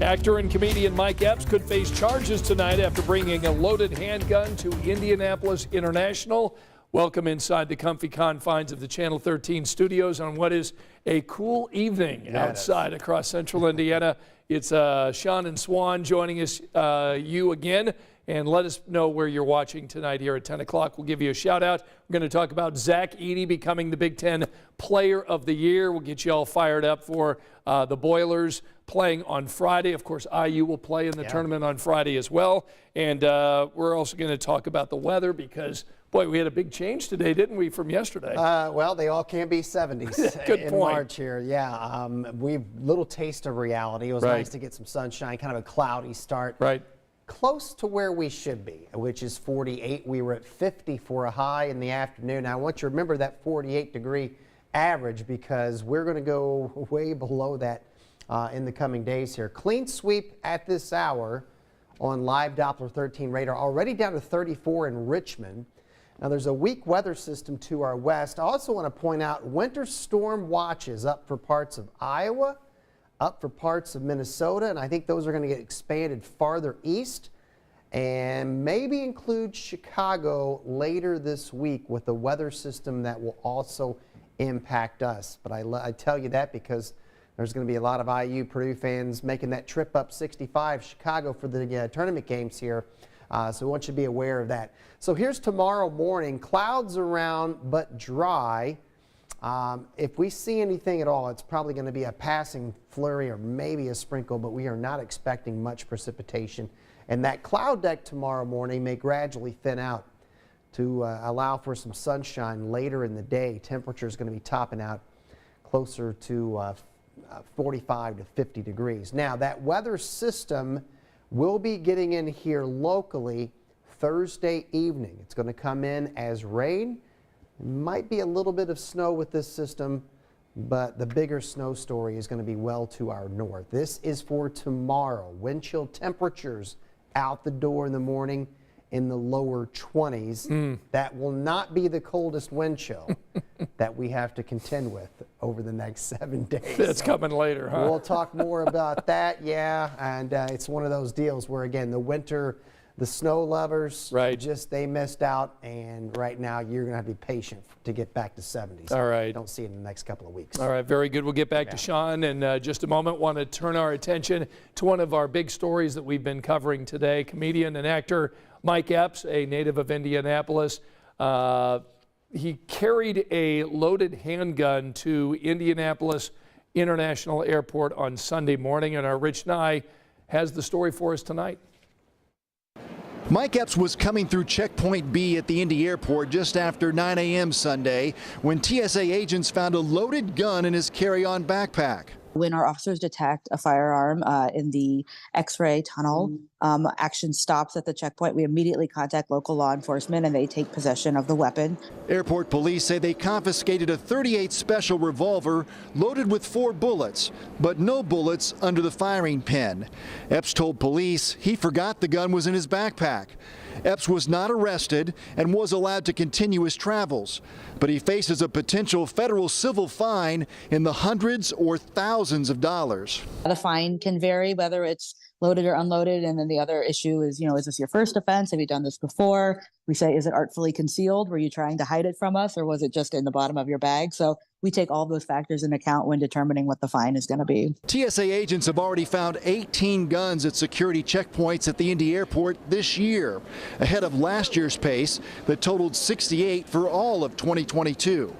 Actor and comedian Mike Epps could face charges tonight after bringing a loaded handgun to Indianapolis International. Welcome inside the comfy confines of the Channel 13 studios on what is a cool evening outside across central Indiana. It's Sean and Swan joining us, you again, and let us know where you're watching tonight here at 10 o'clock. We'll give you a shout out. We're going to talk about Zach Edey becoming the Big Ten Player of the Year. We'll get you all fired up for the Boilers playing on Friday. Of course, IU will play in the tournament on Friday as well. And we're also going to talk about the weather because, boy, we had a big change today, didn't we, from yesterday? Well, they all can be 70s Good in point. March here. Yeah, we've little taste of reality. It was nice to get some sunshine, kind of a cloudy start. Right. Close to where we should be, which is 48. We were at 50 for a high in the afternoon. Now, I want you to remember that 48-degree average because we're going to go way below that in the coming days here. Clean sweep at this hour on live Doppler 13 radar, already down to 34 in Richmond. Now, there's a weak weather system to our west. I also want to point out winter storm watches up for parts of Iowa, up for parts of Minnesota, and I think those are going to get expanded farther east and maybe include Chicago later this week with a weather system that will also impact us. But I tell you that because there's going to be a lot of IU Purdue fans making that trip up 65 Chicago for the tournament games here. So we want you to be aware of that. So here's tomorrow morning. Clouds around but dry. If we see anything at all, it's probably going to be a passing flurry or maybe a sprinkle, but we are not expecting much precipitation. And that cloud deck tomorrow morning may gradually thin out to allow for some sunshine later in the day. Temperature is going to be topping out closer to 45 to 50 degrees. Now, that weather system will be getting in here locally Thursday evening. It's going to come in as rain. Might be a little bit of snow with this system, but the bigger snow story is going to be well to our north. This is for tomorrow. Wind chill temperatures out the door in the morning in the lower 20s. That will not be the coldest wind chill that we have to contend with over the next 7 days. It's coming later, huh? We'll talk more about that, and it's one of those deals where, again, the snow lovers, they missed out, and right now you're going to have to be patient to get back to 70s. All right. Don't see it in the next couple of weeks. All right, very good. We'll get back to Sean in just a moment. Want to turn our attention to one of our big stories that we've been covering today. Comedian and actor Mike Epps, a native of Indianapolis. He carried a loaded handgun to Indianapolis International Airport on Sunday morning, and our Rich Nye has the story for us tonight. Mike Epps was coming through Checkpoint B at the Indy Airport just after 9 a.m. Sunday when TSA agents found a loaded gun in his carry-on backpack. When our officers detect a firearm in the X-ray tunnel, action stops at the checkpoint. We immediately contact local law enforcement and they take possession of the weapon. Airport police say they confiscated a .38 special revolver loaded with 4 bullets, but no bullets under the firing pin. Epps told police he forgot the gun was in his backpack. Epps was not arrested and was allowed to continue his travels, but he faces a potential federal civil fine in the hundreds or thousands of dollars. The fine can vary whether it's loaded or unloaded, and then the other issue is, is this your first offense? Have you done this before? We say, is it artfully concealed? Were you trying to hide it from us, or was it just in the bottom of your bag? So we take all those factors into account when determining what the fine is going to be. TSA agents have already found 18 guns at security checkpoints at the Indy Airport this year, ahead of last year's pace that totaled 68 for all of 2022.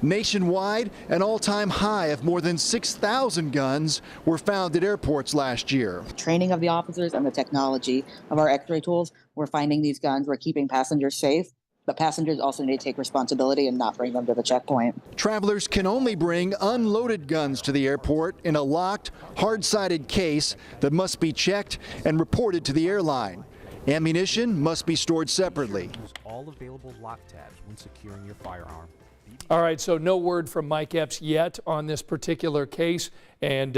Nationwide, an all-time high of more than 6,000 guns were found at airports last year. Training of the officers and the technology of our X-ray tools, we're finding these guns, we're keeping passengers safe, but passengers also need to take responsibility and not bring them to the checkpoint. Travelers can only bring unloaded guns to the airport in a locked, hard-sided case that must be checked and reported to the airline. Ammunition must be stored separately. Use all available lock tabs when securing your firearm. All right, so no word from Mike Epps yet on this particular case. And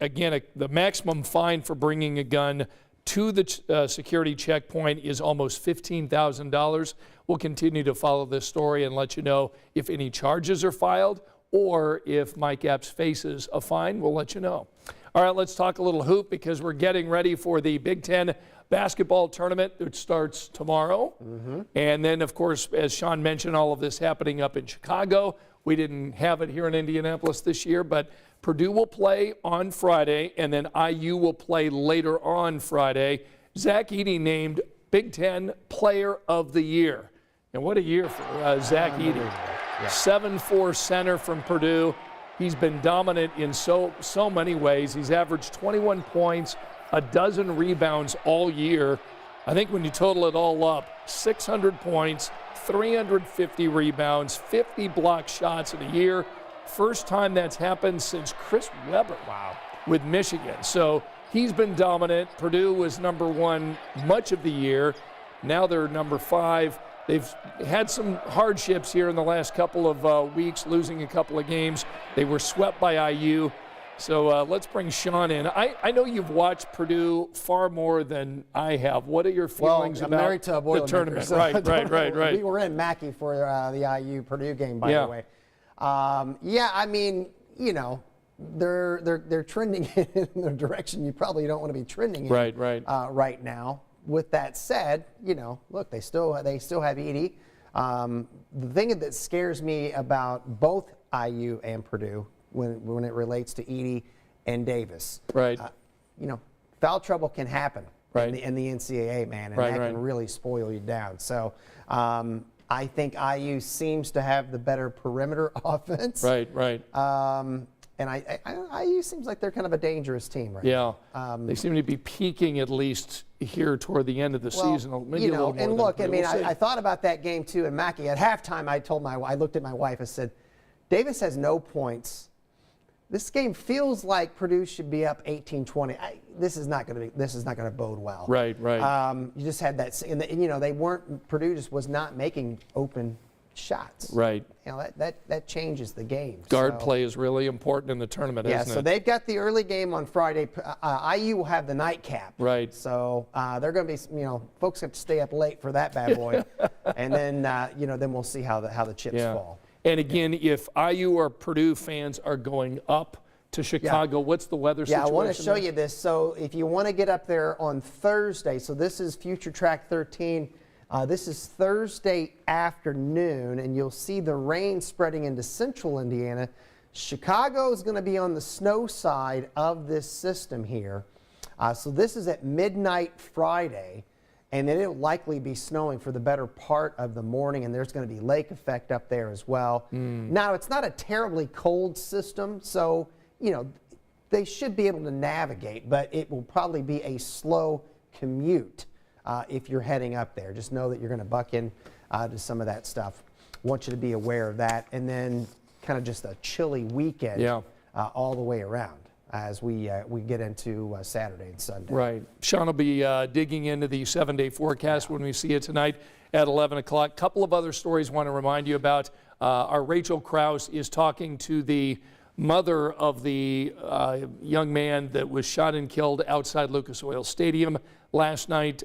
again, the maximum fine for bringing a gun to the security checkpoint is almost $15,000. We'll continue to follow this story and let you know if any charges are filed or if Mike Epps faces a fine. We'll let you know. All right, let's talk a little hoop because we're getting ready for the Big Ten basketball tournament, which starts tomorrow. And then, of course, as Sean mentioned, all of this happening up in Chicago. We didn't have it here in Indianapolis this year, but Purdue will play on Friday, and then IU will play later on Friday. Zach Edey named Big Ten Player of the Year. And what a year for Zach Edey. 7'4" center from Purdue. He's been dominant in so many ways. He's averaged 21 points, a dozen rebounds all year. I think when you total it all up, 600 points, 350 rebounds, 50 block shots in a year. First time that's happened since Chris Webber with Michigan. So he's been dominant. Purdue was number 1 much of the year. Now they're number 5. They've had some hardships here in the last couple of weeks, losing a couple of games. They were swept by IU. So let's bring Sean in. I know you've watched Purdue far more than I have. What are your feelings I'm about married to a the Boilermaker, tournament? so Right. We were in Mackey for the IU Purdue game, by the way. I mean, you know, they're trending in the direction you probably don't want to be trending in right now. With that said, you know, look, they still have Edey. The thing that scares me about both IU and Purdue when it relates to Edey and Davis, you know, foul trouble can happen in the NCAA, man, and that can really spoil you down. So I think IU seems to have the better perimeter offense. And IU seems like they're kind of a dangerous team right now. They seem to be peaking at least here toward the end of the season. Maybe you know, a little more and than look, Purdue. I mean, We'll see. I thought about that game too in Mackey. At halftime, I looked at my wife and said, Davis has no points. This game feels like Purdue should be up 18-20. This is not going to bode well. You just had that, and you know, Purdue just was not making open shots. You know, that changes the game. Guard play is really important in the tournament, isn't it? So they've got the early game on Friday. IU will have the nightcap. So they're going to be, you know, folks have to stay up late for that bad boy, and then you know, then we'll see how the chips fall. And again, if IU or Purdue fans are going up to Chicago, what's the weather situation? I want to show you this. So if you want to get up there on Thursday, so this is Future Track 13. This is Thursday afternoon, and you'll see the rain spreading into central Indiana. Chicago is going to be on the snow side of this system here. So this is at midnight Friday, and then it'll likely be snowing for the better part of the morning, and there's going to be lake effect up there as well. Now, it's not a terribly cold system, so, you know, they should be able to navigate, but it will probably be a slow commute. If you're heading up there, just know that you're going to buck in to some of that stuff. Want you to be aware of that, and then kind of just a chilly weekend all the way around as we get into Saturday and Sunday. Sean will be digging into the 7-day forecast when we see it tonight at 11 o'clock. Couple of other stories I want to remind you about. Our Rachel Krause is talking to the mother of the young man that was shot and killed outside Lucas Oil Stadium last night.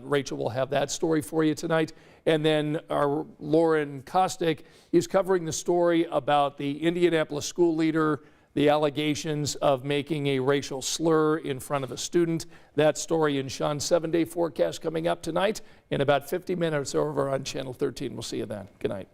Rachel will have that story for you tonight. And then our Lauren Kostick is covering the story about the Indianapolis school leader, the allegations of making a racial slur in front of a student. That story in Sean's 7-day forecast coming up tonight in about 50 minutes over on Channel 13. We'll see you then. Good night.